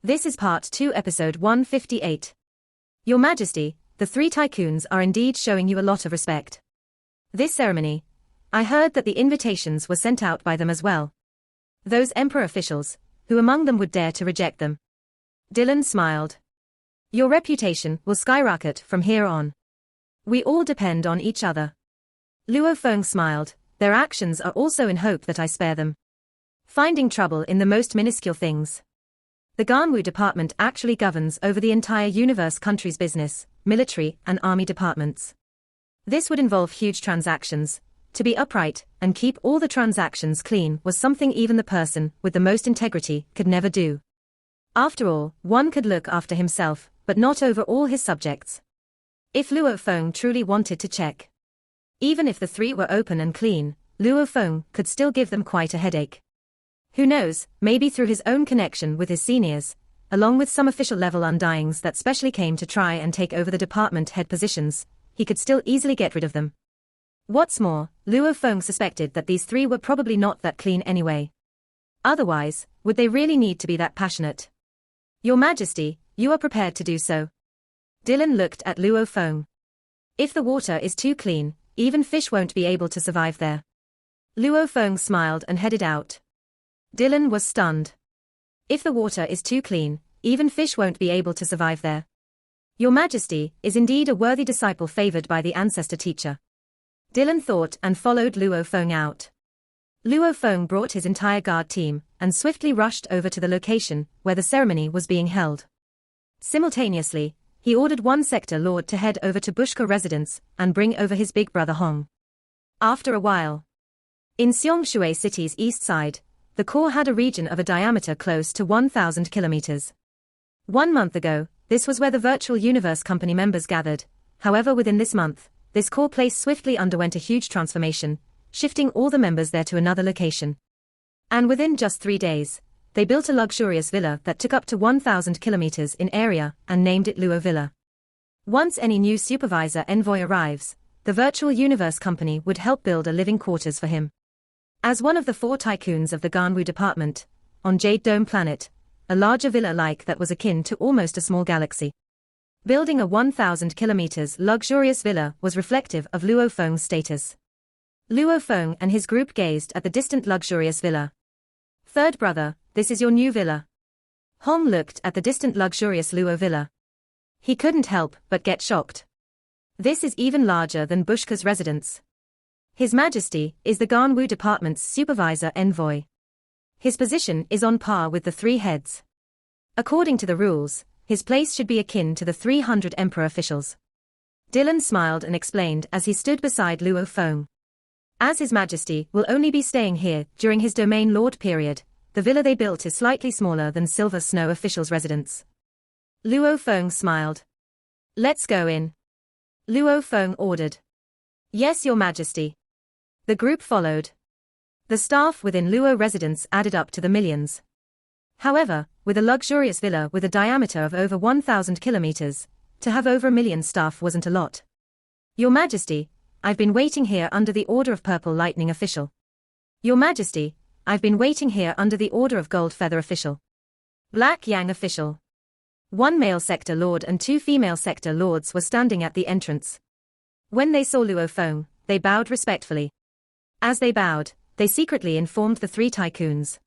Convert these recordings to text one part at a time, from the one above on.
This is Part 2, Episode 158. Your Majesty, the three tycoons are indeed showing you a lot of respect. This ceremony, I heard that the invitations were sent out by them as well. Those emperor officials, who among them would dare to reject them? Dylan smiled. Your reputation will skyrocket from here on. We all depend on each other. Luo Feng smiled. Their actions are also in hope that I spare them. Finding trouble in the most minuscule things. The Ganwu department actually governs over the entire universe country's business, military and army departments. This would involve huge transactions. To be upright and keep all the transactions clean was something even the person with the most integrity could never do. After all, one could look after himself, but not over all his subjects. If Luo Feng truly wanted to check, even if the three were open and clean, Luo Feng could still give them quite a headache. Who knows, maybe through his own connection with his seniors, along with some official-level undyings that specially came to try and take over the department head positions, he could still easily get rid of them. What's more, Luo Feng suspected that these three were probably not that clean anyway. Otherwise, would they really need to be that passionate? Your Majesty, you are prepared to do so. Dylan looked at Luo Feng. If the water is too clean, even fish won't be able to survive there. Luo Feng smiled and headed out. Dylan was stunned. If the water is too clean, even fish won't be able to survive there. Your Majesty is indeed a worthy disciple favored by the ancestor teacher. Dylan thought and followed Luo Feng out. Luo Feng brought his entire guard team and swiftly rushed over to the location where the ceremony was being held. Simultaneously, he ordered one sector lord to head over to Bushka residence and bring over his big brother Hong. After a while, in Xiangshui city's east side, the core had a region of a diameter close to 1,000 kilometers. 1 month ago, this was where the virtual universe company members gathered. However, within this month, this core place swiftly underwent a huge transformation, shifting all the members there to another location. And within just 3 days, they built a luxurious villa that took up to 1,000 kilometers in area and named it Luo Villa. Once any new supervisor envoy arrives, the virtual universe company would help build a living quarters for him. As one of the 4 tycoons of the Ganwu department, on Jade Dome planet, a larger villa like that was akin to almost a small galaxy. Building a 1,000 kilometers luxurious villa was reflective of Luo Feng's status. Luo Feng and his group gazed at the distant luxurious villa. Third brother, this is your new villa. Hong looked at the distant luxurious Luo villa. He couldn't help but get shocked. This is even larger than Bushka's residence. His Majesty is the Ganwu department's supervisor envoy. His position is on par with the 3 heads. According to the rules, his place should be akin to the 300 emperor officials. Dylan smiled and explained as he stood beside Luo Feng. As His Majesty will only be staying here during his domain lord period, the villa they built is slightly smaller than Silver Snow officials' residence. Luo Feng smiled. Let's go in. Luo Feng ordered. Yes, Your Majesty. The group followed. The staff within Luo residence added up to the millions. However, with a luxurious villa with a diameter of over 1,000 kilometers, to have over 1 million staff wasn't a lot. Your Majesty, I've been waiting here under the order of Purple Lightning official. Your Majesty, I've been waiting here under the order of Gold Feather official. Black Yang official. 1 male sector lord and 2 female sector lords were standing at the entrance. When they saw Luo Feng, they bowed respectfully. As they bowed, they secretly informed the 3 tycoons.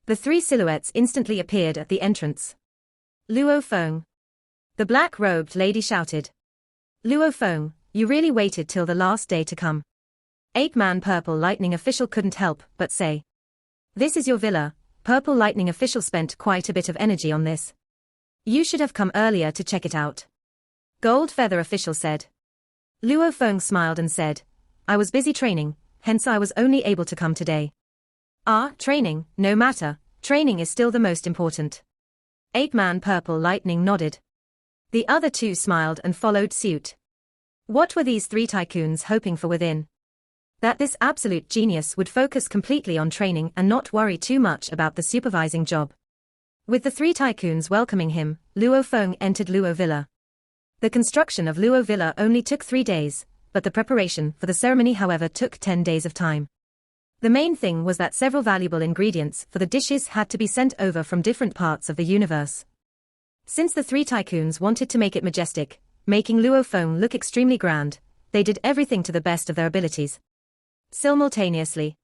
The 3 silhouettes instantly appeared at the entrance. Luo Feng. The black-robed lady shouted. Luo Feng, you really waited till the last day to come. Ape-man Purple Lightning official couldn't help but say. This is your villa. Purple Lightning official spent quite a bit of energy on this. You should have come earlier to check it out. Gold Feather official said. Luo Feng smiled and said, I was busy training, hence I was only able to come today. Training, no matter, training is still the most important. Ape-man Purple Lightning nodded. The other 2 smiled and followed suit. What were these 3 tycoons hoping for within? That this absolute genius would focus completely on training and not worry too much about the supervising job. With the 3 tycoons welcoming him, Luo Feng entered Luo Villa. The construction of Luo Villa only took 3 days, but the preparation for the ceremony however took 10 days of time. The main thing was that several valuable ingredients for the dishes had to be sent over from different parts of the universe. Since the three tycoons wanted to make it majestic, making Luo Feng look extremely grand, they did everything to the best of their abilities. Simultaneously,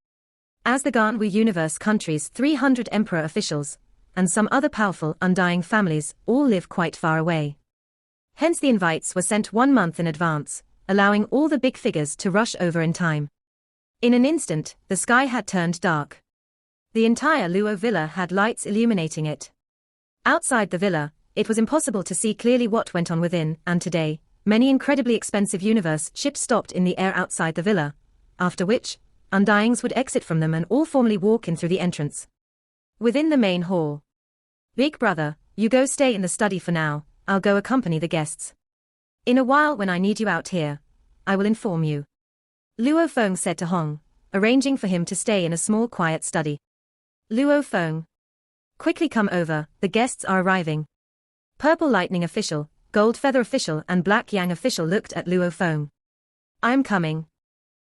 as the Ganwu Universe country's 300 emperor officials, and some other powerful undying families, all live quite far away. Hence the invites were sent 1 month in advance, allowing all the big figures to rush over in time. In an instant, the sky had turned dark. The entire Luo villa had lights illuminating it. Outside the villa, it was impossible to see clearly what went on within, and today, many incredibly expensive universe ships stopped in the air outside the villa, after which, undyings would exit from them and all formally walk in through the entrance. Within the main hall. Big brother, you go stay in the study for now, I'll go accompany the guests. In a while when I need you out here, I will inform you. Luo Feng said to Hong, arranging for him to stay in a small quiet study. Luo Feng. Quickly come over, the guests are arriving. Purple Lightning official, Gold Feather official and Black Yang official looked at Luo Feng. I'm coming.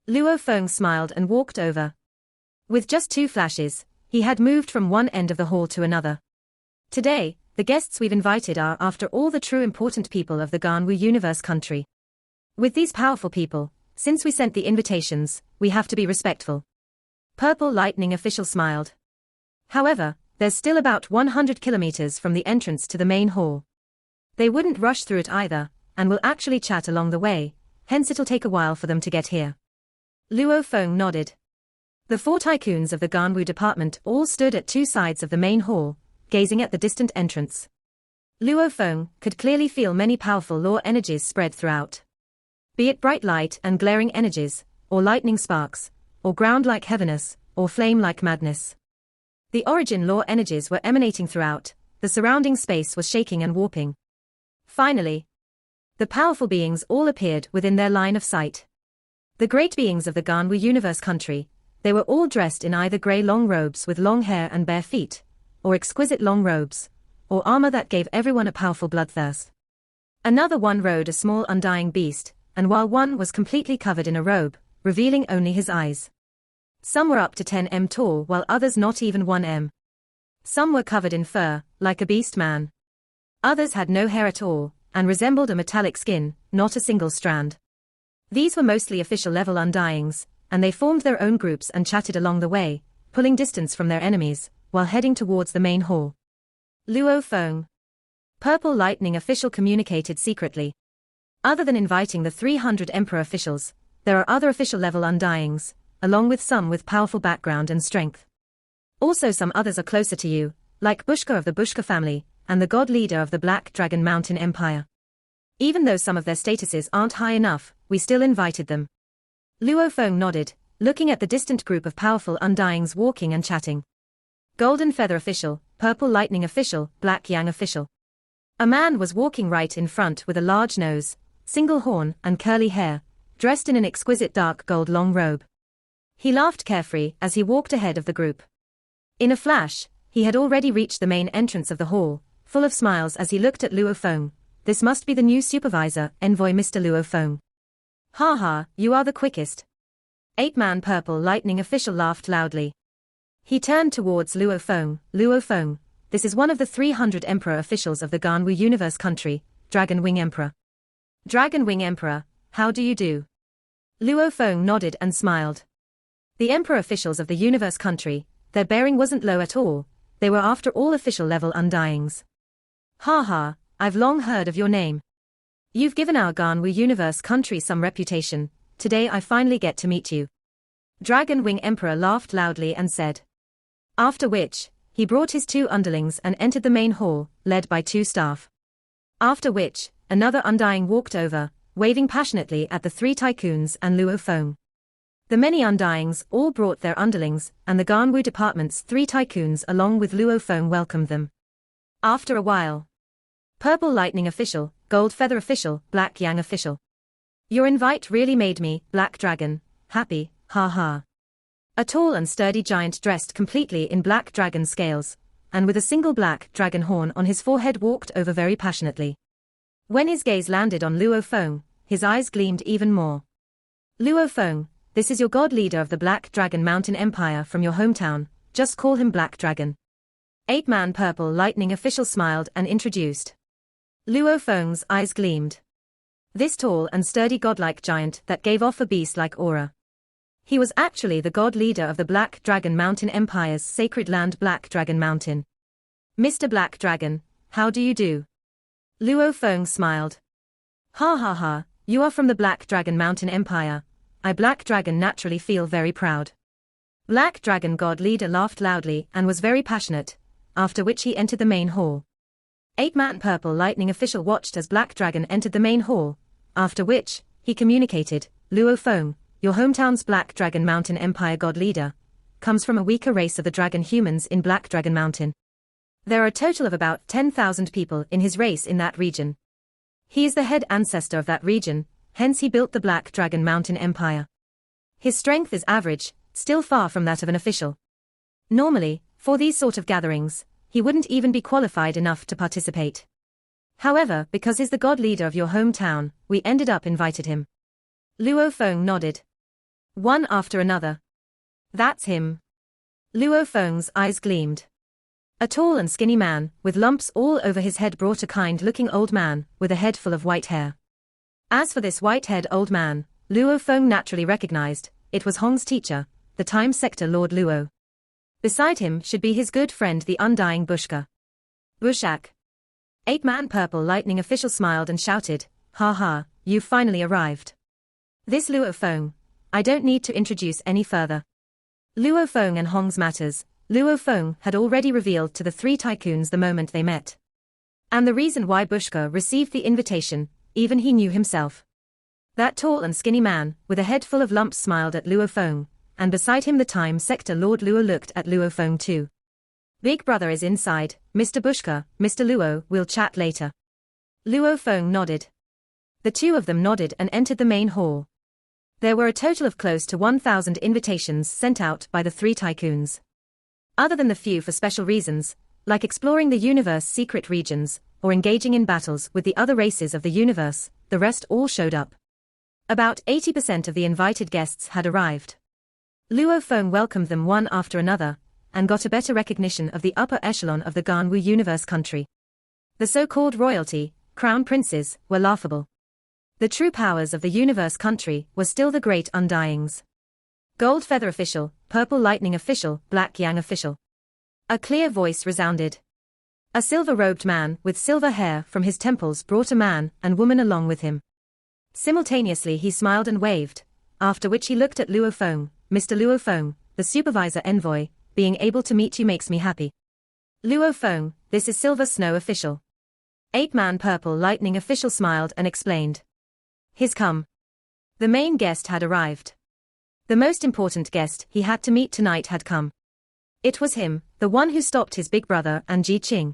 Luo Feng smiled and walked over. With just 2 flashes, he had moved from one end of the hall to another. Today, the guests we've invited are after all the true important people of the Ganwu Universe country. With these powerful people, since we sent the invitations, we have to be respectful. Purple Lightning official smiled. However, there's still about 100 kilometers from the entrance to the main hall. They wouldn't rush through it either, and will actually chat along the way, hence it'll take a while for them to get here. Luo Feng nodded. The 4 tycoons of the Ganwu department all stood at 2 sides of the main hall, gazing at the distant entrance. Luo Feng could clearly feel many powerful law energies spread throughout. Be it bright light and glaring energies, or lightning sparks, or ground-like heaviness, or flame-like madness. The origin law energies were emanating throughout, the surrounding space was shaking and warping. Finally, the powerful beings all appeared within their line of sight. The great beings of the Ganwu Universe country, they were all dressed in either grey long robes with long hair and bare feet, or exquisite long robes, or armor that gave everyone a powerful bloodthirst. Another one rode a small undying beast, and while one was completely covered in a robe, revealing only his eyes. Some were up to 10 m tall while others not even 1 m. Some were covered in fur, like a beast man. Others had no hair at all, and resembled a metallic skin, not a single strand. These were mostly official level undyings, and they formed their own groups and chatted along the way, pulling distance from their enemies, while heading towards the main hall. Luo Feng. Purple Lightning official communicated secretly. Other than inviting the 300 emperor officials, there are other official level undyings, along with some with powerful background and strength. Also some others are closer to you, like Bushka of the Bushka family, and the god leader of the Black Dragon Mountain Empire. Even though some of their statuses aren't high enough, we still invited them. Luo Feng nodded, looking at the distant group of powerful undyings walking and chatting. Golden Feather official, Purple Lightning official, Black Yang official. A man was walking right in front with a large nose, single horn and curly hair, dressed in an exquisite dark gold long robe. He laughed carefree as he walked ahead of the group. In a flash, he had already reached the main entrance of the hall, full of smiles as he looked at Luo Feng. This must be the new supervisor, envoy Mr. Luo Feng. Ha ha, you are the quickest. 8-man Purple Lightning official laughed loudly. He turned towards Luo Feng. Luo Feng, this is one of the 300 emperor officials of the Ganwu Universe country, Dragon Wing Emperor. Dragon Wing Emperor, how do you do? Luo Feng nodded and smiled. The emperor officials of the universe country, their bearing wasn't low at all, they were after all official level undyings. Ha ha, I've long heard of your name. You've given our Ganwu Universe country some reputation, today I finally get to meet you. Dragon Wing Emperor laughed loudly and said. After which, he brought his 2 underlings and entered the main hall, led by 2 staff. After which, another undying walked over, waving passionately at the 3 tycoons and Luo Feng. The many undyings all brought their underlings, and the Ganwu department's 3 tycoons along with Luo Feng welcomed them. After a while. Purple Lightning official, Gold Feather official, Black Yang official. Your invite really made me, Black Dragon, happy, ha ha. A tall and sturdy giant dressed completely in black dragon scales, and with a single black dragon horn on his forehead walked over very passionately. When his gaze landed on Luo Feng, his eyes gleamed even more. Luo Feng, this is your god leader of the Black Dragon Mountain Empire from your hometown, just call him Black Dragon. 8-man Purple Lightning official smiled and introduced. Luo Feng's eyes gleamed. This tall and sturdy godlike giant that gave off a beast-like aura. He was actually the god leader of the Black Dragon Mountain Empire's sacred land Black Dragon Mountain. Mr. Black Dragon, how do you do? Luo Feng smiled. Ha ha ha, you are from the Black Dragon Mountain Empire. I Black Dragon naturally feel very proud. Black Dragon god leader laughed loudly and was very passionate, after which he entered the main hall. 8-man Purple Lightning official watched as Black Dragon entered the main hall, after which, he communicated, Luo Feng, your hometown's Black Dragon Mountain Empire god leader, comes from a weaker race of the dragon humans in Black Dragon Mountain. There are a total of about 10,000 people in his race in that region. He is the head ancestor of that region, hence he built the Black Dragon Mountain Empire. His strength is average, still far from that of an official. Normally, for these sort of gatherings, he wouldn't even be qualified enough to participate. However, because he's the god leader of your hometown, we ended up invited him. Luo Feng nodded. One after another. That's him. Luo Feng's eyes gleamed. A tall and skinny man, with lumps all over his head brought a kind-looking old man, with a head full of white hair. As for this white-haired old man, Luo Feng naturally recognized, it was Hong's teacher, the Time Sector Lord Luo. Beside him should be his good friend the undying Bushka. Bushak. 8-man Purple Lightning official smiled and shouted, ha ha, you've finally arrived. This Luo Feng, I don't need to introduce any further. Luo Feng and Hong's matters, Luo Feng had already revealed to the 3 tycoons the moment they met. And the reason why Bushka received the invitation, even he knew himself. That tall and skinny man, with a head full of lumps smiled at Luo Feng, and beside him the Time Sector Lord Luo looked at Luo Feng too. Big brother is inside, Mr. Bushka, Mr. Luo, we'll chat later. Luo Feng nodded. The two of them nodded and entered the main hall. There were a total of close to 1,000 invitations sent out by the 3 tycoons. Other than the few for special reasons, like exploring the universe secret regions, or engaging in battles with the other races of the universe, the rest all showed up. About 80% of the invited guests had arrived. Luo Feng welcomed them one after another, and got a better recognition of the upper echelon of the Ganwu universe country. The so-called royalty, crown princes, were laughable. The true powers of the universe country were still the great undyings. Gold Feather official, Purple Lightning official, Black Yang official. A clear voice resounded. A silver-robed man with silver hair from his temples brought a man and woman along with him. Simultaneously he smiled and waved, after which he looked at Luo Feng, Mr. Luo Feng, the supervisor envoy, being able to meet you makes me happy. Luo Feng, this is Silver Snow official. 8-man Purple Lightning official smiled and explained. He's come. The main guest had arrived. The most important guest he had to meet tonight had come. It was him, the one who stopped his big brother and Ji Qing.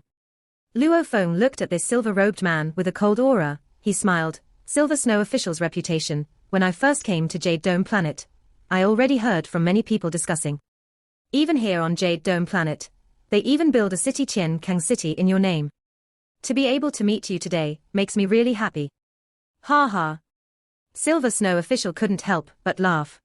Luo Feng looked at this silver-robed man with a cold aura, he smiled. Silver Snow official's reputation, when I first came to Jade Dome Planet, I already heard from many people discussing. Even here on Jade Dome Planet, they even build a city Tian Kang City in your name. To be able to meet you today, makes me really happy. Ha ha. Silver Snow official couldn't help but laugh.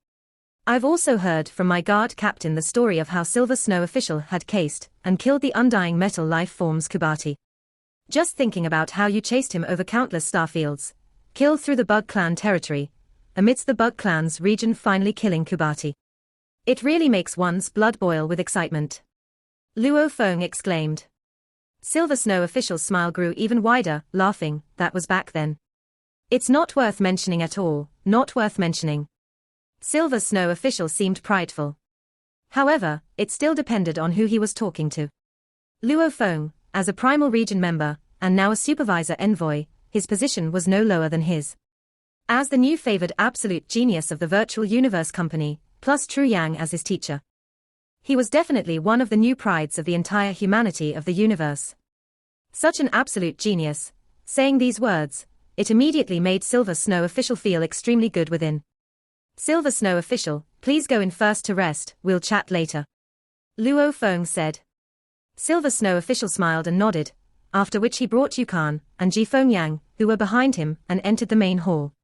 I've also heard from my guard captain the story of how Silver Snow official had cased and killed the undying metal life forms Kubati. Just thinking about how you chased him over countless starfields, killed through the Bug Clan territory, amidst the Bug Clan's region finally killing Kubati. It really makes one's blood boil with excitement. Luo Feng exclaimed. Silver Snow official's smile grew even wider, laughing, that was back then. It's not worth mentioning at all, not worth mentioning. Silver Snow official seemed prideful. However, it still depended on who he was talking to. Luo Feng, as a primal region member, and now a supervisor envoy, his position was no lower than his. As the new favored absolute genius of the virtual universe company, plus True Yang as his teacher. He was definitely one of the new prides of the entire humanity of the universe. Such an absolute genius, saying these words, it immediately made Silver Snow official feel extremely good within. Silver Snow official, please go in first to rest, we'll chat later. Luo Feng said. Silver Snow official smiled and nodded, after which he brought Yukon and Ji Fengyang, who were behind him, and entered the main hall.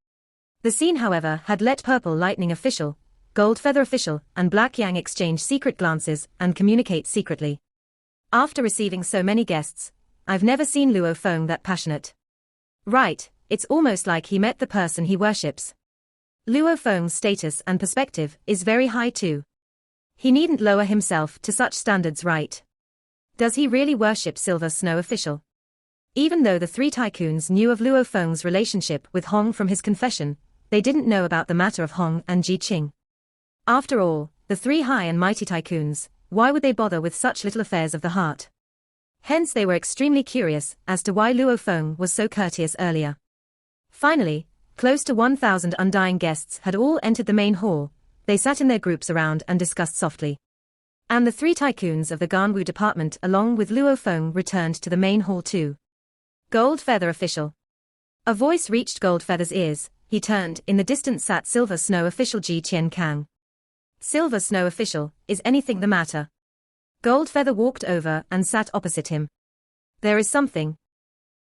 The scene however had let Purple Lightning official, Goldfeather official and Black Yang exchange secret glances and communicate secretly. After receiving so many guests, I've never seen Luo Feng that passionate. Right, it's almost like he met the person he worships. Luo Feng's status and perspective is very high too. He needn't lower himself to such standards, right? Does he really worship Silver Snow official? Even though the three tycoons knew of Luo Feng's relationship with Hong from his confession, they didn't know about the matter of Hong and Ji Qing. After all, the three high and mighty tycoons, why would they bother with such little affairs of the heart? Hence they were extremely curious as to why Luo Feng was so courteous earlier. Finally, close to 1,000 undying guests had all entered the main hall. They sat in their groups around and discussed softly. And the three tycoons of the Ganwu department along with Luo Feng returned to the main hall too. Goldfeather official. A voice reached Goldfeather's ears. He turned. In the distance sat Silver Snow official Ji Qian Kang. Silver Snow official, is anything the matter? Goldfeather walked over and sat opposite him. There is something.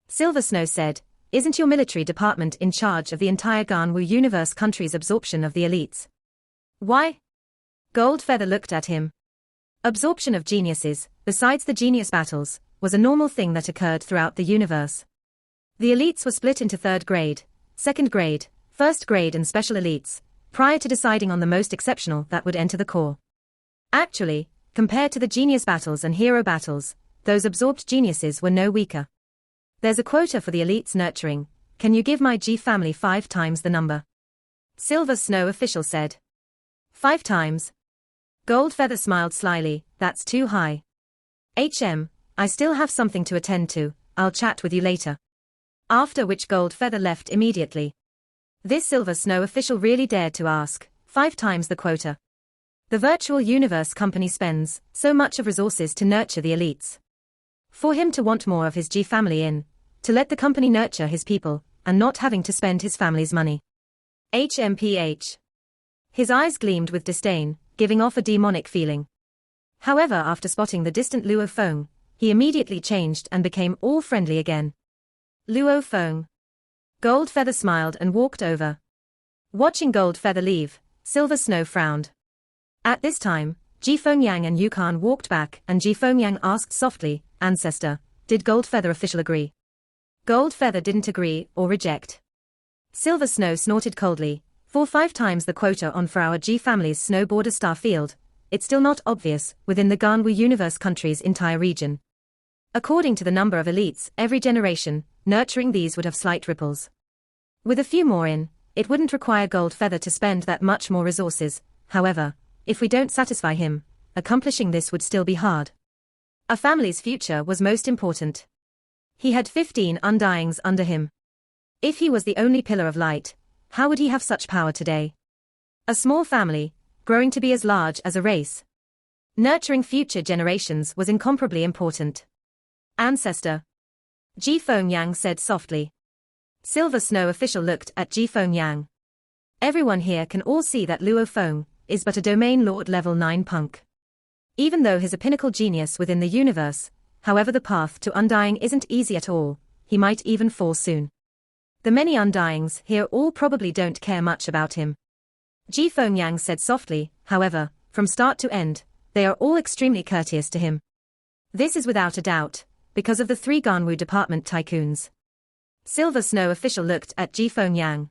Silver Snow said, isn't your military department in charge of the entire Ganwu universe country's absorption of the elites? Why? Goldfeather looked at him. Absorption of geniuses, besides the genius battles, was a normal thing that occurred throughout the universe. The elites were split into third grade, second grade, first grade and special elites, prior to deciding on the most exceptional that would enter the core. Actually, compared to the genius battles and hero battles, those absorbed geniuses were no weaker. There's a quota for the elites nurturing. Can you give my G family 5 times the number? Silver Snow official said. 5 times? Goldfeather smiled slyly, that's too high. I still have something to attend to, I'll chat with you later. After which Goldfeather left immediately. This Silver Snow official really dared to ask, 5 times the quota. The virtual universe company spends so much of resources to nurture the elites. For him to want more of his G family in, to let the company nurture his people, and not having to spend his family's money. HMPH. His eyes gleamed with disdain, giving off a demonic feeling. However, after spotting the distant Luo Feng, he immediately changed and became all friendly again. Luo Feng. Goldfeather smiled and walked over. Watching Goldfeather leave, Silver Snow frowned. At this time, Ji Fengyang and Yukon walked back and Ji Fengyang asked softly, Ancestor, did Goldfeather official agree? Goldfeather didn't agree or reject. Silver Snow snorted coldly, for 5 times the quota on for our G family's snow border star field, it's still not obvious within the Ganwu universe country's entire region. According to the number of elites every generation, nurturing these would have slight ripples. With a few more in, it wouldn't require Goldfeather to spend that much more resources. However, if we don't satisfy him, accomplishing this would still be hard. A family's future was most important. He had 15 undyings under him. If he was the only pillar of light, how would he have such power today? A small family, growing to be as large as a race. Nurturing future generations was incomparably important. Ancestor. Ji Fengyang said softly. Silver Snow official looked at Ji Fengyang. Everyone here can all see that Luo Feng is but a domain lord level 9 punk. Even though he's a pinnacle genius within the universe, however the path to undying isn't easy at all, he might even fall soon. The many undyings here all probably don't care much about him. Ji Fengyang said softly, however, from start to end, they are all extremely courteous to him. This is without a doubt, because of the 3 Ganwu department tycoons. Silver Snow official looked at Ji Fengyang.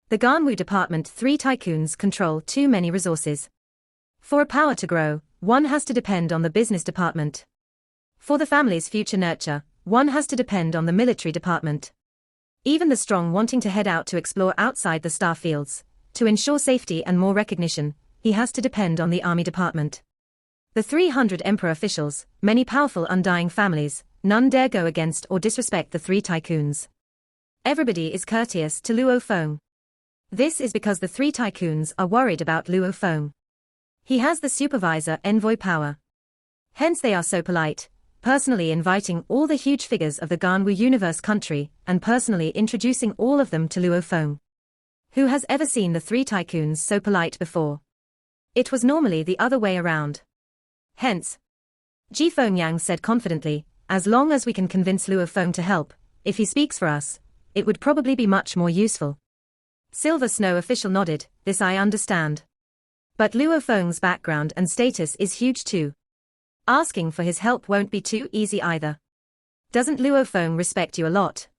The Ganwu department 3 tycoons control too many resources. For a power to grow, one has to depend on the business department. For the family's future nurture, one has to depend on the military department. Even the strong wanting to head out to explore outside the star fields, to ensure safety and more recognition, he has to depend on the army department. The 300 emperor officials, many powerful undying families, none dare go against or disrespect the 3 tycoons. Everybody is courteous to Luo Feng. This is because the 3 tycoons are worried about Luo Feng. He has the supervisor envoy power. Hence they are so polite, personally inviting all the huge figures of the Ganwu universe country and personally introducing all of them to Luo Feng. Who has ever seen the 3 tycoons so polite before? It was normally the other way around. Hence, Ji Fengyang said confidently, as long as we can convince Luo Feng to help, if he speaks for us, it would probably be much more useful. Silver Snow official nodded, this I understand. But Luo Feng's background and status is huge too. Asking for his help won't be too easy either. Doesn't Luo Feng respect you a lot?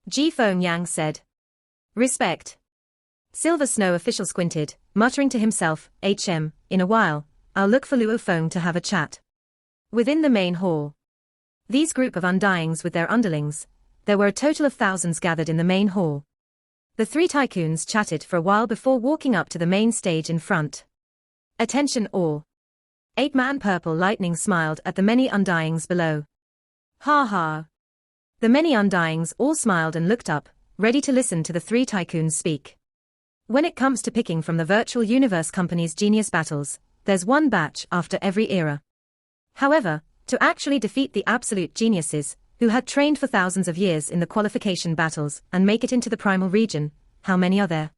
Ji Feng Yang said. Respect. Silver Snow official squinted, muttering to himself, in a while, I'll look for Luo Feng to have a chat. Within the main hall. These group of undyings with their underlings, there were a total of thousands gathered in the main hall. The three tycoons chatted for a while before walking up to the main stage in front. Attention all. Ape-man Purple Lightning smiled at the many undyings below. Ha ha. The many undyings all smiled and looked up, ready to listen to the three tycoons speak. When it comes to picking from the virtual universe company's genius battles, there's one batch after every era. However, to actually defeat the absolute geniuses, who had trained for thousands of years in the qualification battles and make it into the primal region, how many are there?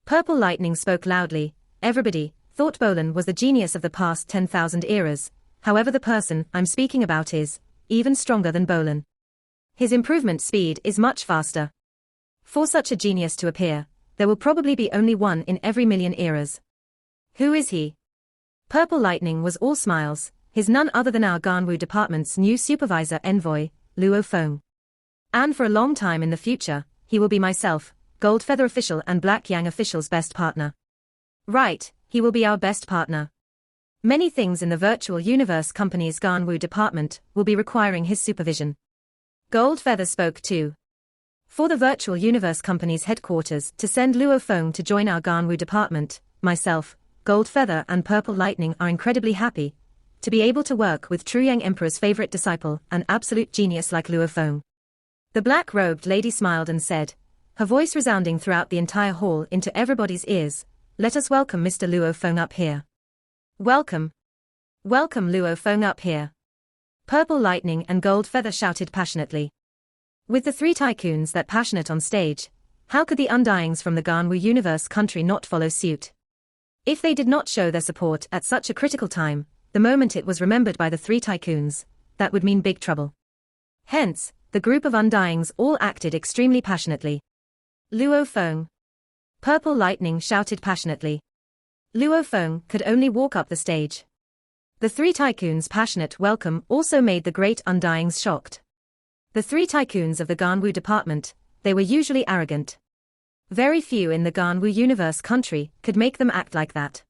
Purple Lightning spoke loudly. Everybody thought Bolan was the genius of the past 10,000 eras, however the person I'm speaking about is even stronger than Bolan. His improvement speed is much faster. For such a genius to appear, there will probably be only one in every million eras. Who is he? Purple Lightning was all smiles. He's none other than our Ganwu department's new supervisor envoy, Luo Feng. And for a long time in the future, he will be myself, Gold Feather official and Black Yang official's best partner. Right, he will be our best partner. Many things in the virtual universe company's Ganwu department will be requiring his supervision. Gold Feather spoke too. For the virtual universe company's headquarters to send Luo Feng to join our Ganwu department, myself, Gold Feather and Purple Lightning are incredibly happy to be able to work with True Yang Emperor's favorite disciple, an absolute genius like Luo Feng. The black-robed lady smiled and said, her voice resounding throughout the entire hall into everybody's ears, let us welcome Mr. Luo Feng up here. Welcome. Welcome Luo Feng up here. Purple Lightning and Gold Feather shouted passionately. With the three tycoons that passionate on stage, how could the undyings from the Ganwu universe country not follow suit? If they did not show their support at such a critical time, the moment it was remembered by the three tycoons, that would mean big trouble. Hence, the group of undyings all acted extremely passionately. Luo Feng. Purple Lightning shouted passionately. Luo Feng could only walk up the stage. The three tycoons' passionate welcome also made the great undyings shocked. The three tycoons of the Ganwu department, they were usually arrogant. Very few in the Ganwu universe country could make them act like that.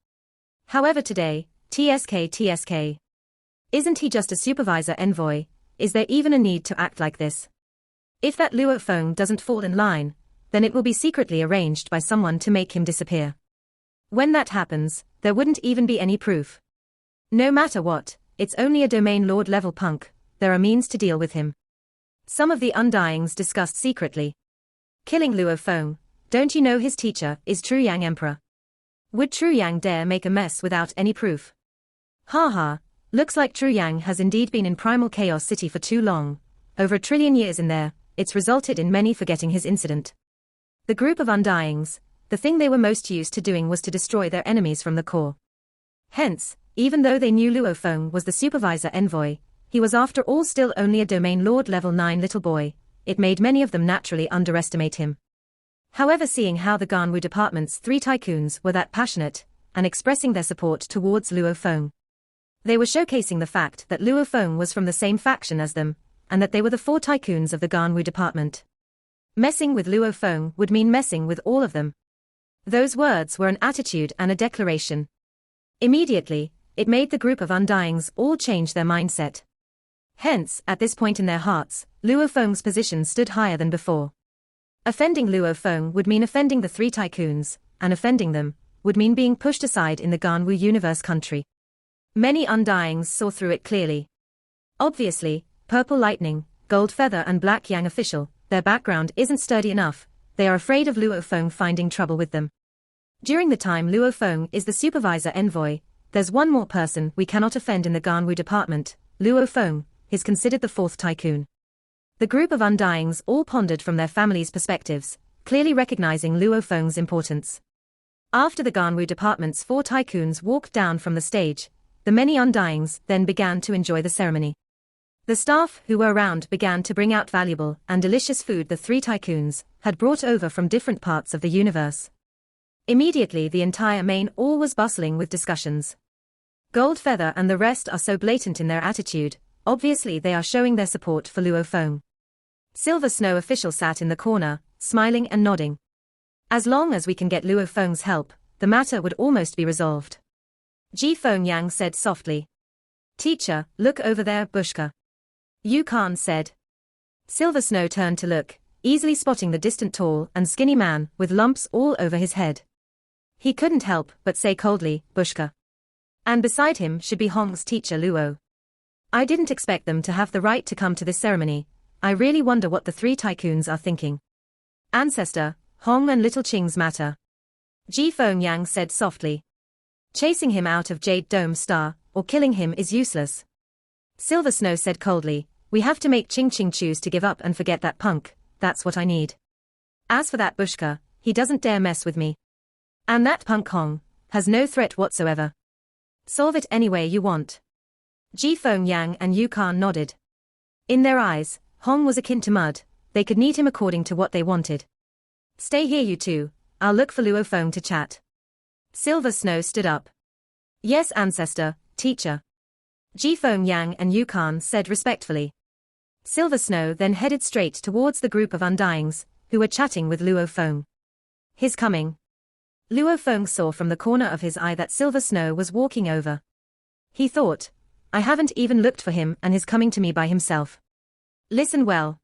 However today, TSK. Isn't he just a supervisor envoy? Is there even a need to act like this? If that Luo Feng doesn't fall in line, then it will be secretly arranged by someone to make him disappear. When that happens, there wouldn't even be any proof. No matter what, it's only a domain lord level punk, there are means to deal with him. Some of the undyings discussed secretly. Killing Luo Feng, don't you know his teacher is True Yang Emperor? Would True Yang dare make a mess without any proof? Haha, looks like True Yang has indeed been in Primal Chaos City for too long. Over 1 trillion years in there, it's resulted in many forgetting his incident. The group of undyings, the thing they were most used to doing was to destroy their enemies from the core. Hence, even though they knew Luo Feng was the supervisor envoy, he was after all still only a domain lord level 9 little boy, it made many of them naturally underestimate him. However, seeing how the Ganwu department's three tycoons were that passionate, and expressing their support towards Luo Feng, they were showcasing the fact that Luo Feng was from the same faction as them, and that they were the four tycoons of the Ganwu department. Messing with Luo Feng would mean messing with all of them. Those words were an attitude and a declaration. Immediately, it made the group of undyings all change their mindset. Hence, at this point in their hearts, Luo Feng's position stood higher than before. Offending Luo Feng would mean offending the three tycoons, and offending them would mean being pushed aside in the Ganwu universe country. Many undyings saw through it clearly. Obviously, Purple Lightning, Gold Feather and Black Yang official, their background isn't sturdy enough, they are afraid of Luo Feng finding trouble with them. During the time Luo Feng is the supervisor envoy, there's one more person we cannot offend in the Ganwu department. Luo Feng is considered the fourth tycoon. The group of undyings all pondered from their families' perspectives, clearly recognizing Luo Feng's importance. After the Ganwu department's four tycoons walked down from the stage, the many undyings then began to enjoy the ceremony. The staff who were around began to bring out valuable and delicious food the three tycoons had brought over from different parts of the universe. Immediately the entire main hall was bustling with discussions. Goldfeather and the rest are so blatant in their attitude, obviously they are showing their support for Luo Feng. Silver Snow official sat in the corner, smiling and nodding. As long as we can get Luo Feng's help, the matter would almost be resolved. Ji Feng Yang said softly. Teacher, look over there, Bushka. Yu Khan said. Silver Snow turned to look, easily spotting the distant tall and skinny man with lumps all over his head. He couldn't help but say coldly, Bushka. And beside him should be Hong's teacher Luo. I didn't expect them to have the right to come to this ceremony. I really wonder what the three tycoons are thinking. Ancestor, Hong and Little Ching's matter. Ji Feng Yang said softly. Chasing him out of Jade Dome Star, or killing him is useless. Silver Snow said coldly, we have to make Ching Ching choose to give up and forget that punk, that's what I need. As for that Bushka, he doesn't dare mess with me. And that punk Hong has no threat whatsoever. Solve it any way you want. Ji Feng Yang and Yu Khan nodded. In their eyes, Hong was akin to mud, they could knead him according to what they wanted. Stay here you two, I'll look for Luo Feng to chat. Silver Snow stood up. Yes ancestor, teacher. Ji Feng Yang and Yu Khan said respectfully. Silver Snow then headed straight towards the group of Undyings, who were chatting with Luo Feng. His coming. Luo Feng saw from the corner of his eye that Silver Snow was walking over. He thought, I haven't even looked for him and he's coming to me by himself. Listen well.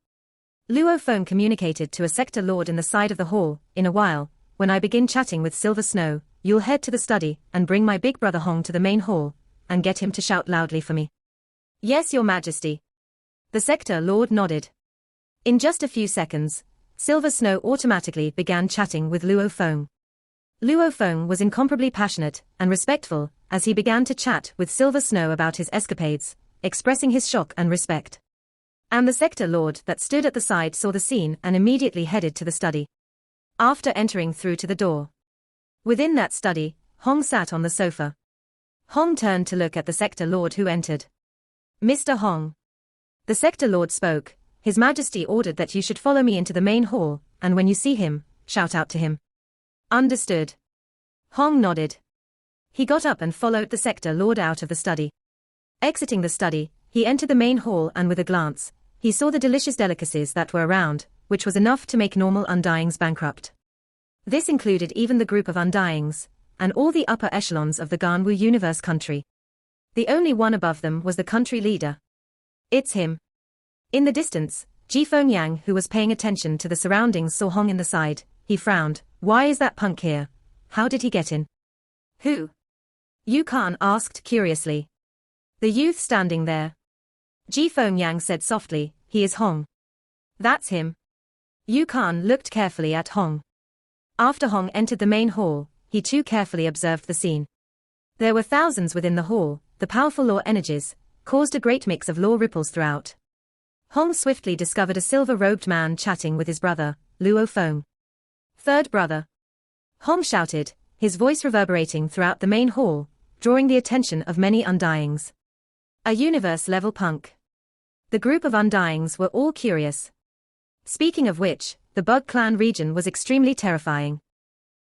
Luo Feng communicated to a sector lord in the side of the hall, in a while, when I begin chatting with Silver Snow, you'll head to the study and bring my big brother Hong to the main hall, and get him to shout loudly for me. Yes, your majesty. The sector lord nodded. In just a few seconds, Silver Snow automatically began chatting with Luo Feng. Luo Feng was incomparably passionate and respectful as he began to chat with Silver Snow about his escapades, expressing his shock and respect. And the sector lord that stood at the side saw the scene and immediately headed to the study. After entering through to the door. Within that study, Hong sat on the sofa. Hong turned to look at the sector lord who entered. Mr. Hong. The sector lord spoke, His Majesty ordered that you should follow me into the main hall, and when you see him, shout out to him. Understood. Hong nodded. He got up and followed the sector lord out of the study. Exiting the study, he entered the main hall and with a glance, he saw the delicious delicacies that were around, which was enough to make normal Undyings bankrupt. This included even the group of Undyings, and all the upper echelons of the Ganwu universe country. The only one above them was the country leader. It's him. In the distance, Ji Feng Yang, who was paying attention to the surroundings, saw Hong in the side. He frowned. Why is that punk here? How did he get in? Who? Yu Khan asked curiously. The youth standing there. Ji Feng Yang said softly, he is Hong. That's him. Yu Khan looked carefully at Hong. After Hong entered the main hall, he too carefully observed the scene. There were thousands within the hall, the powerful law energies caused a great mix of law ripples throughout. Hong swiftly discovered a silver-robed man chatting with his brother, Luo Feng. Third brother. Hong shouted, his voice reverberating throughout the main hall, drawing the attention of many Undyings. A universe-level punk. The group of Undyings were all curious. Speaking of which, the Bug Clan region was extremely terrifying.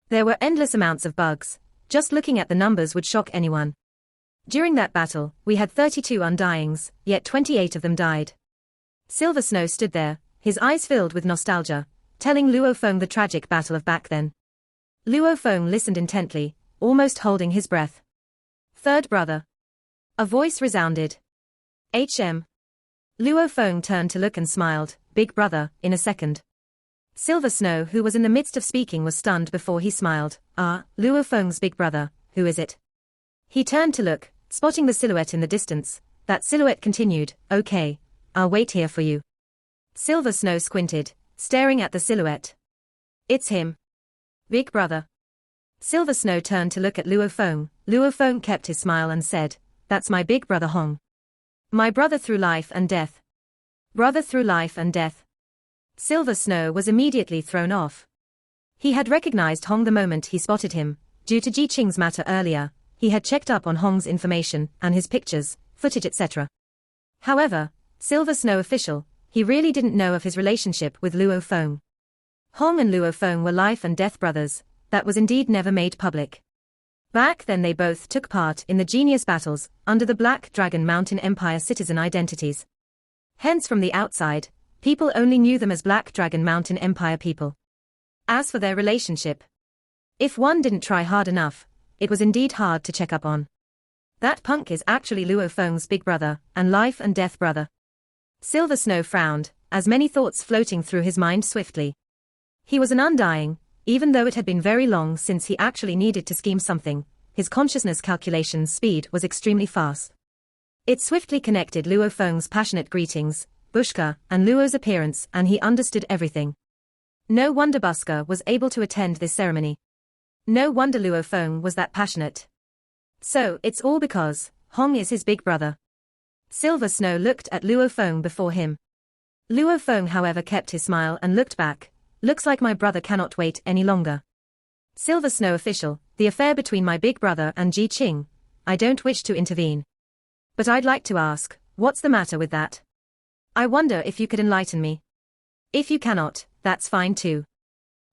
There were endless amounts of bugs, just looking at the numbers would shock anyone. During that battle, we had 32 Undyings, yet 28 of them died. Silver Snow stood there, his eyes filled with nostalgia, telling Luo Feng the tragic battle of back then. Luo Feng listened intently, almost holding his breath. Third brother. A voice resounded. HM. Luo Feng turned to look and smiled, big brother, in a second. Silver Snow, who was in the midst of speaking, was stunned before he smiled. Luo Feng's big brother, who is it? He turned to look, spotting the silhouette in the distance. That silhouette continued, okay, I'll wait here for you. Silver Snow squinted, staring at the silhouette. It's him. Big brother. Silver Snow turned to look at Luo Feng. Luo Feng kept his smile and said, that's my big brother Hong. My brother through life and death. Brother through life and death. Silver Snow was immediately thrown off. He had recognized Hong the moment he spotted him. Due to Ji Qing's matter earlier, he had checked up on Hong's information and his pictures, footage etc. However, Silver Snow official, he really didn't know of his relationship with Luo Feng. Hong and Luo Feng were life and death brothers, that was indeed never made public. Back then they both took part in the genius battles under the Black Dragon Mountain Empire citizen identities. Hence from the outside, people only knew them as Black Dragon Mountain Empire people. As for their relationship, if one didn't try hard enough, it was indeed hard to check up on. That punk is actually Luo Feng's big brother and life and death brother. Silver Snow frowned, as many thoughts floating through his mind swiftly. He was an undying, even though it had been very long since he actually needed to scheme something, his consciousness calculations speed was extremely fast. It swiftly connected Luo Feng's passionate greetings, Bushka, and Luo's appearance, and he understood everything. No wonder Buska was able to attend this ceremony. No wonder Luo Feng was that passionate. So, it's all because Hong is his big brother. Silver Snow looked at Luo Feng before him. Luo Feng, however, kept his smile and looked back. Looks like my brother cannot wait any longer. Silver Snow official, the affair between my big brother and Ji Qing. I don't wish to intervene. But I'd like to ask, what's the matter with that? I wonder if you could enlighten me. If you cannot, that's fine too.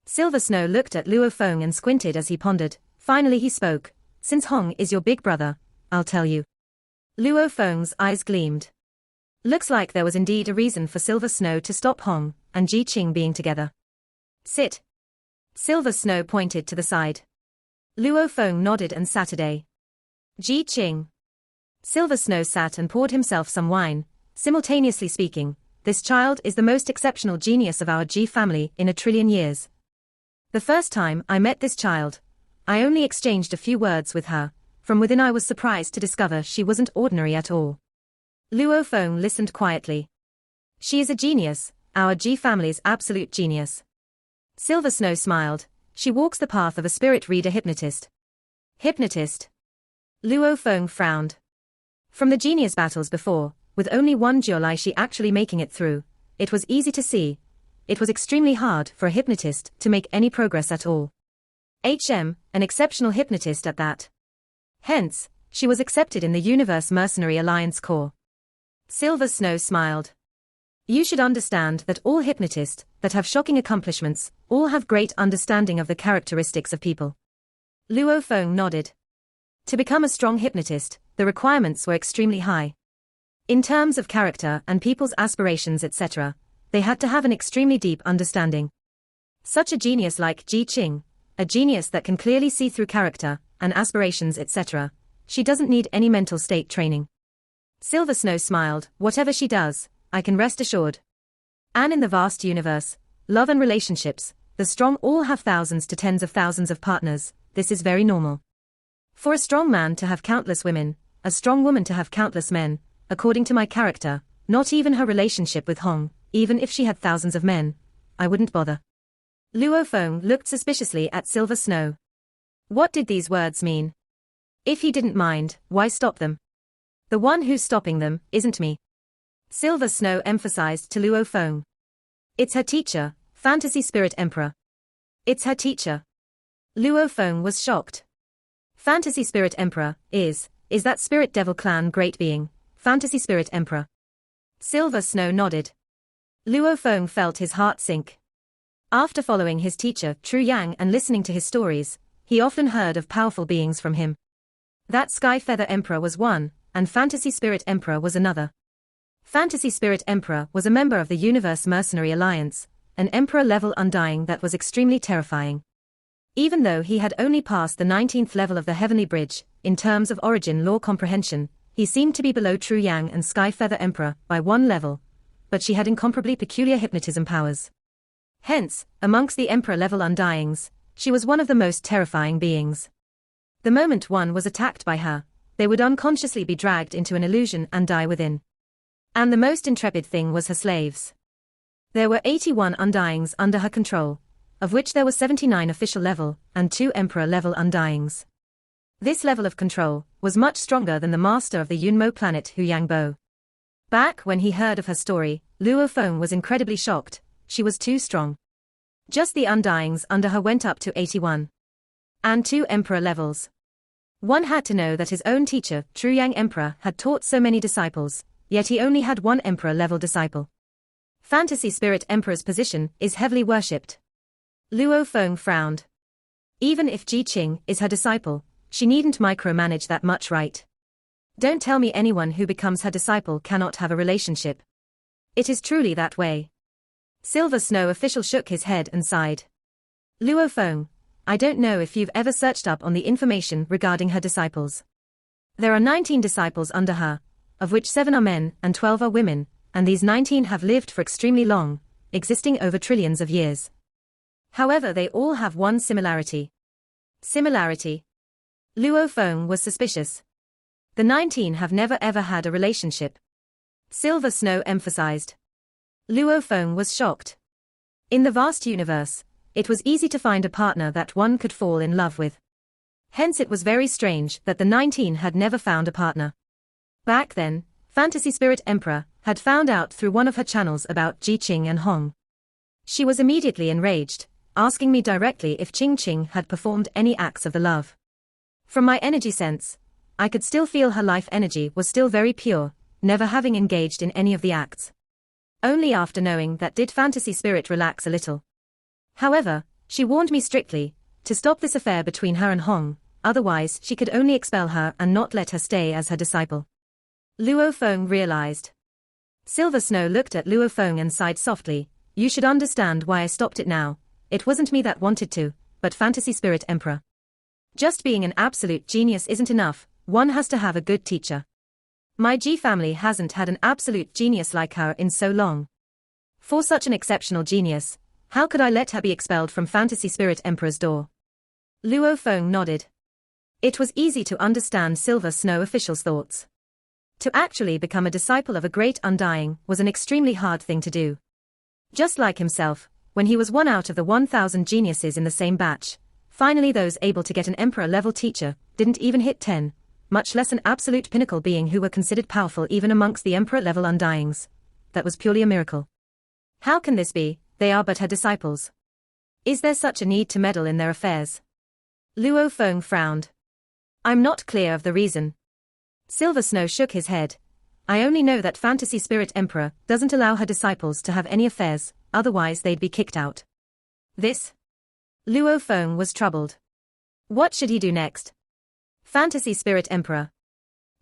Silver Snow looked at Luo Feng and squinted as he pondered. Finally he spoke. Since Hong is your big brother, I'll tell you. Luo Feng's eyes gleamed. Looks like there was indeed a reason for Silver Snow to stop Hong and Ji Qing being together. Sit. Silver Snow pointed to the side. Luo Feng nodded and sat. Ji Qing. Silver Snow sat and poured himself some wine, simultaneously speaking, this child is the most exceptional genius of our Ji family in 1,000,000,000 years. The first time I met this child, I only exchanged a few words with her. From within I was surprised to discover she wasn't ordinary at all. Luo Feng listened quietly. She is a genius, our Ji family's absolute genius. Silver Snow smiled. She walks the path of a spirit reader hypnotist. Hypnotist? Luo Feng frowned. From the genius battles before, with only one Jiulai she actually making it through, it was easy to see. It was extremely hard for a hypnotist to make any progress at all. An exceptional hypnotist at that. Hence, she was accepted in the Universe Mercenary Alliance Corps. Silver Snow smiled. You should understand that all hypnotists that have shocking accomplishments all have great understanding of the characteristics of people. Luo Feng nodded. To become a strong hypnotist, the requirements were extremely high. In terms of character and people's aspirations etc., they had to have an extremely deep understanding. Such a genius like Ji Qing, a genius that can clearly see through character and aspirations etc., she doesn't need any mental state training. Silver Snow smiled. Whatever she does, I can rest assured. And in the vast universe, love and relationships, the strong all have thousands to tens of thousands of partners. This is very normal. For a strong man to have countless women, a strong woman to have countless men, according to my character, not even her relationship with Hong, even if she had thousands of men, I wouldn't bother. Luo Feng looked suspiciously at Silver Snow. What did these words mean? If he didn't mind, why stop them? The one who's stopping them isn't me. Silver Snow emphasized to Luo Feng. It's her teacher, Fantasy Spirit Emperor. It's her teacher. Luo Feng was shocked. Fantasy Spirit Emperor is that Spirit Devil Clan great being, Fantasy Spirit Emperor? Silver Snow nodded. Luo Feng felt his heart sink. After following his teacher Tru Yang and listening to his stories, he often heard of powerful beings from him. That Sky Feather Emperor was one, and Fantasy Spirit Emperor was another. Fantasy Spirit Emperor was a member of the Universe Mercenary Alliance, an Emperor-level undying that was extremely terrifying. Even though he had only passed the 19th level of the Heavenly Bridge, in terms of origin law comprehension, he seemed to be below Tru Yang and Sky Feather Emperor by one level, but she had incomparably peculiar hypnotism powers. Hence, amongst the Emperor-level undyings, she was one of the most terrifying beings. The moment one was attacked by her, they would unconsciously be dragged into an illusion and die within. And the most intrepid thing was her slaves. There were 81 undyings under her control, of which there were 79 official level and 2 Emperor-level undyings. This level of control was much stronger than the master of the Yunmo planet Hu Yangbo. Back when he heard of her story, Luo Feng was incredibly shocked. She was too strong. Just the undyings under her went up to 81. And 2 Emperor levels. One had to know that his own teacher, Tru Yang Emperor, had taught so many disciples, yet he only had 1 Emperor-level disciple. Fantasy Spirit Emperor's position is heavily worshipped. Luo Feng frowned. Even if Ji Qing is her disciple, she needn't micromanage that much, right? Don't tell me anyone who becomes her disciple cannot have a relationship. It is truly that way. Silver Snow official shook his head and sighed. Luo Feng, I don't know if you've ever searched up on the information regarding her disciples. There are 19 disciples under her, of which 7 are men and 12 are women, and these 19 have lived for extremely long, existing over trillions of years. However, they all have one similarity. Similarity? Luo Feng was suspicious. The 19 have never ever had a relationship. Silver Snow emphasized. Luo Feng was shocked. In the vast universe, it was easy to find a partner that one could fall in love with. Hence it was very strange that the 19 had never found a partner. Back then, Fantasy Spirit Emperor had found out through one of her channels about Ji Qing and Hong. She was immediately enraged, asking me directly if Qing Qing had performed any acts of the love. From my energy sense, I could still feel her life energy was still very pure, never having engaged in any of the acts. Only after knowing that did Fantasy Spirit relax a little. However, she warned me strictly to stop this affair between her and Hong, otherwise she could only expel her and not let her stay as her disciple. Luo Feng realized. Silver Snow looked at Luo Feng and sighed softly. You should understand why I stopped it now. It wasn't me that wanted to, but Fantasy Spirit Emperor. Just being an absolute genius isn't enough, one has to have a good teacher. My Ji family hasn't had an absolute genius like her in so long. For such an exceptional genius, how could I let her be expelled from Fantasy Spirit Emperor's door? Luo Feng nodded. It was easy to understand Silver Snow official's thoughts. To actually become a disciple of a great undying was an extremely hard thing to do. Just like himself, when he was one out of the 1,000 geniuses in the same batch, finally those able to get an emperor-level teacher didn't even hit 10, much less an absolute pinnacle being who were considered powerful even amongst the emperor-level undyings. That was purely a miracle. How can this be? They are but her disciples. Is there such a need to meddle in their affairs? Luo Feng frowned. I'm not clear of the reason. Silver Snow shook his head. I only know that Fantasy Spirit Emperor doesn't allow her disciples to have any affairs, otherwise they'd be kicked out. This? Luo Feng was troubled. What should he do next? Fantasy Spirit Emperor.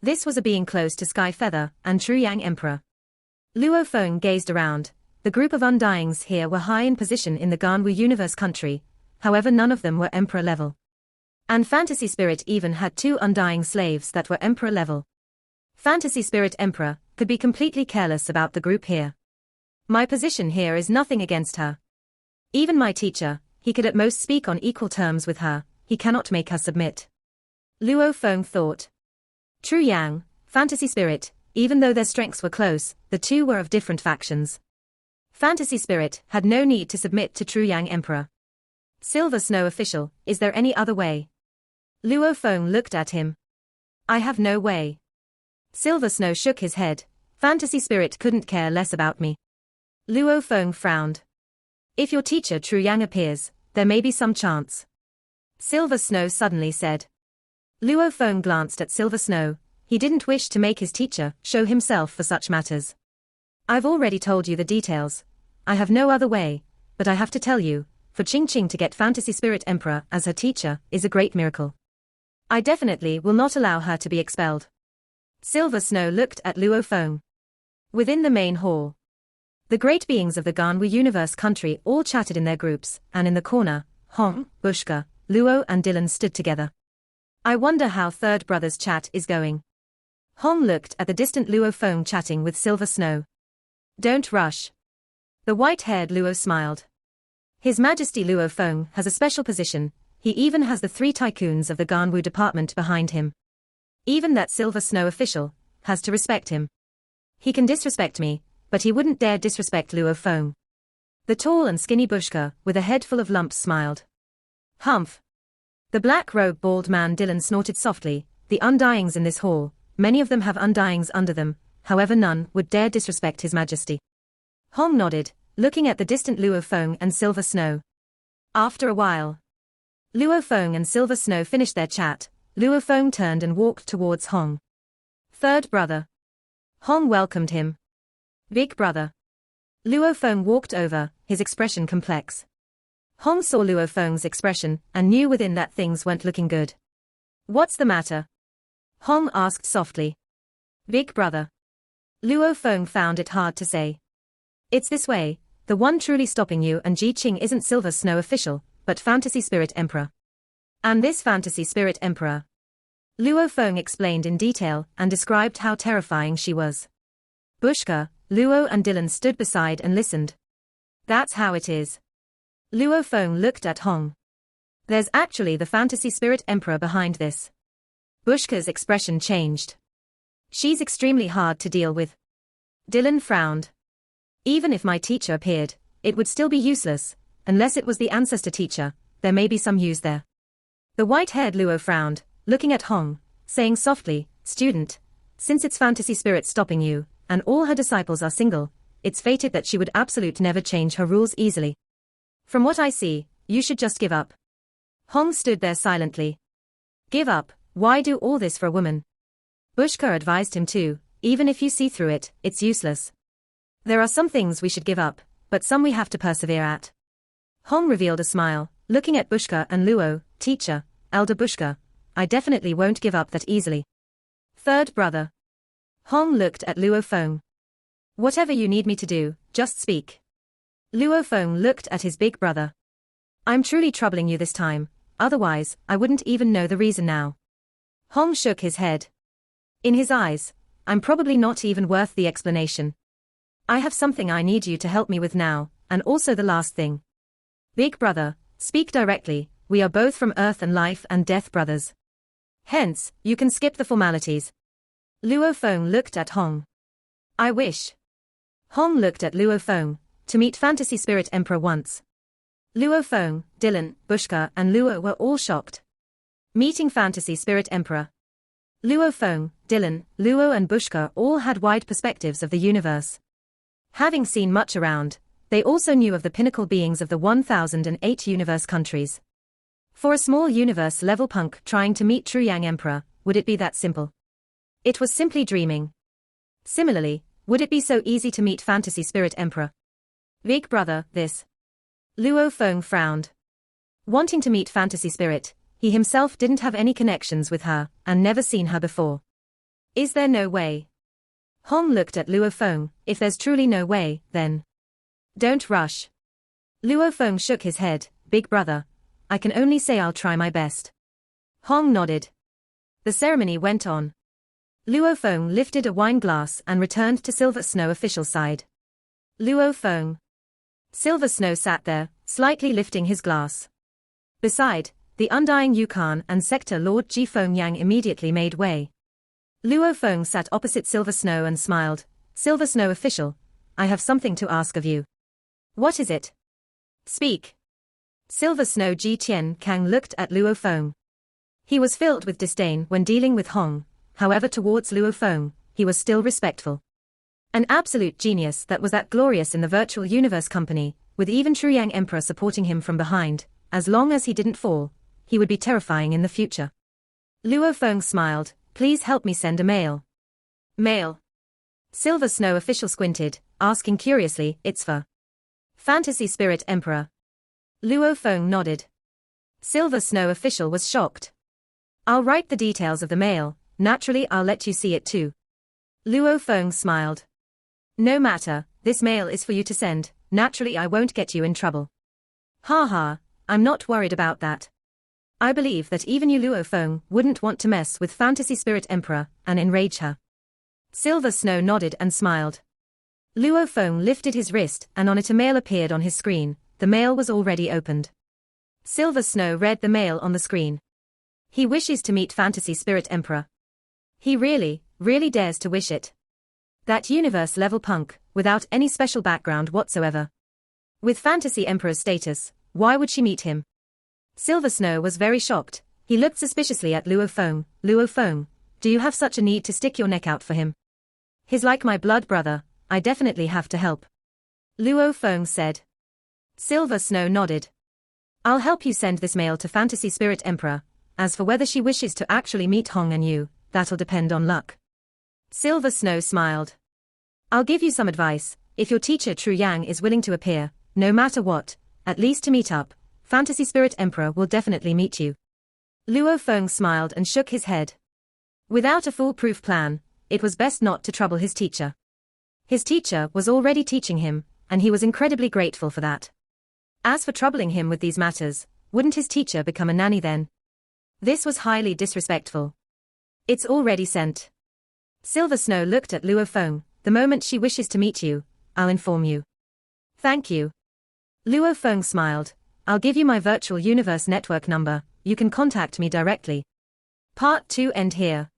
This was a being close to Sky Feather and True Yang Emperor. Luo Feng gazed around. The group of undyings here were high in position in the Ganwu universe country, however none of them were emperor level. And Fantasy Spirit even had 2 undying slaves that were emperor level. Fantasy Spirit Emperor could be completely careless about the group here. My position here is nothing against her. Even my teacher, he could at most speak on equal terms with her, he cannot make her submit. Luo Feng thought. True Yang, Fantasy Spirit, even though their strengths were close, the two were of different factions. Fantasy Spirit had no need to submit to True Yang Emperor. Silver Snow official, is there any other way? Luo Feng looked at him. I have no way. Silver Snow shook his head. Fantasy Spirit couldn't care less about me. Luo Feng frowned. If your teacher True Yang appears, there may be some chance. Silver Snow suddenly said. Luo Feng glanced at Silver Snow. He didn't wish to make his teacher show himself for such matters. I've already told you the details. I have no other way, but I have to tell you, for Qing Qing to get Fantasy Spirit Emperor as her teacher is a great miracle. I definitely will not allow her to be expelled. Silver Snow looked at Luo Feng. Within the main hall, the great beings of the Ganwu universe country all chatted in their groups, and in the corner, Hong, Bushka, Luo and Dylan stood together. I wonder how third brother's chat is going. Hong looked at the distant Luo Feng chatting with Silver Snow. Don't rush. The white-haired Luo smiled. His Majesty Luo Feng has a special position. He even has the 3 tycoons of the Ganwu department behind him. Even that Silver Snow official has to respect him. He can disrespect me, but he wouldn't dare disrespect Luo Feng. The tall and skinny Bushka, with a head full of lumps, smiled. Humph. The black-robed bald man Dylan snorted softly. The undyings in this hall, many of them have undyings under them, however none would dare disrespect His Majesty. Hong nodded, looking at the distant Luo Feng and Silver Snow. After a while, Luo Feng and Silver Snow finished their chat. Luo Feng turned and walked towards Hong. Third brother. Hong welcomed him. Big brother. Luo Feng walked over, his expression complex. Hong saw Luo Feng's expression and knew within that things weren't looking good. What's the matter? Hong asked softly. Big brother. Luo Feng found it hard to say. It's this way, the one truly stopping you and Ji Qing isn't Silver Snow official, but Fantasy Spirit Emperor. And this Fantasy Spirit Emperor. Luo Feng explained in detail and described how terrifying she was. Bushka, Luo and Dylan stood beside and listened. That's how it is. Luo Feng looked at Hong. There's actually the Fantasy Spirit Emperor behind this. Bushka's expression changed. She's extremely hard to deal with. Dylan frowned. Even if my teacher appeared, it would still be useless, unless it was the ancestor teacher, there may be some use there. The white-haired Luo frowned, looking at Hong, saying softly, Student, since it's Fantasy Spirit stopping you, and all her disciples are single, it's fated that she would absolute never change her rules easily. From what I see, you should just give up. Hong stood there silently. Give up, why do all this for a woman? Bushka advised him too, even if you see through it, it's useless. There are some things we should give up, but some we have to persevere at. Hong revealed a smile, looking at Bushka and Luo, Teacher, Elder Bushka, I definitely won't give up that easily. Third brother. Hong looked at Luo Feng. Whatever you need me to do, just speak. Luo Feng looked at his big brother. I'm truly troubling you this time, otherwise, I wouldn't even know the reason now. Hong shook his head. In his eyes, I'm probably not even worth the explanation. I have something I need you to help me with now, and also the last thing. Big brother, speak directly, we are both from Earth and Life and Death brothers. Hence, you can skip the formalities. Luo Feng looked at Hong. I wish. Hong looked at Luo Feng, to meet Fantasy Spirit Emperor once. Luo Feng, Dylan, Bushka and Luo were all shocked. Meeting Fantasy Spirit Emperor. Luo Feng, Dylan, Luo and Bushka all had wide perspectives of the universe. Having seen much around, they also knew of the pinnacle beings of the 1008 universe countries. For a small universe-level punk trying to meet True Yang Emperor, would it be that simple? It was simply dreaming. Similarly, would it be so easy to meet Fantasy Spirit Emperor? Big brother, this. Luo Feng frowned. Wanting to meet Fantasy Spirit, he himself didn't have any connections with her, and never seen her before. Is there no way? Hong looked at Luo Feng, if there's truly no way, then. Don't rush. Luo Feng shook his head, big brother. I can only say I'll try my best. Hong nodded. The ceremony went on. Luo Feng lifted a wine glass and returned to Silver Snow official side. Luo Feng. Silver Snow sat there, slightly lifting his glass. Beside, the undying Yukon and Sector Lord Ji Feng Yang immediately made way. Luo Feng sat opposite Silver Snow and smiled. Silver Snow official, I have something to ask of you. What is it? Speak. Silver Snow Ji Tian Kang looked at Luo Feng. He was filled with disdain when dealing with Hong, however towards Luo Feng, he was still respectful. An absolute genius that was that glorious in the virtual universe company, with even True Yang Emperor supporting him from behind, as long as he didn't fall, he would be terrifying in the future. Luo Feng smiled, please help me send a mail. Mail. Silver Snow official squinted, asking curiously, it's for Fantasy Spirit Emperor. Luo Feng nodded. Silver Snow official was shocked. I'll write the details of the mail, naturally I'll let you see it too. Luo Feng smiled. No matter, this mail is for you to send, naturally I won't get you in trouble. Ha ha, I'm not worried about that. I believe that even you Luo Feng wouldn't want to mess with Fantasy Spirit Emperor and enrage her. Silver Snow nodded and smiled. Luo Feng lifted his wrist and on it a mail appeared on his screen. The mail was already opened. Silver Snow read the mail on the screen. He wishes to meet Fantasy Spirit Emperor. He really dares to wish it. That universe-level punk, without any special background whatsoever. With Fantasy Emperor's status, why would she meet him? Silver Snow was very shocked. He looked suspiciously at Luo Feng. Luo Feng, do you have such a need to stick your neck out for him? He's like my blood brother, I definitely have to help. Luo Feng said. Silver Snow nodded. I'll help you send this mail to Fantasy Spirit Emperor. As for whether she wishes to actually meet Hong and you, that'll depend on luck. Silver Snow smiled. I'll give you some advice. If your teacher True Yang is willing to appear, no matter what, at least to meet up, Fantasy Spirit Emperor will definitely meet you. Luo Feng smiled and shook his head. Without a foolproof plan, it was best not to trouble his teacher. His teacher was already teaching him, and he was incredibly grateful for that. As for troubling him with these matters, wouldn't his teacher become a nanny then? This was highly disrespectful. It's already sent. Silver Snow looked at Luo Feng. The moment she wishes to meet you, I'll inform you. Thank you. Luo Feng smiled. I'll give you my virtual universe network number, you can contact me directly. Part 2 end here.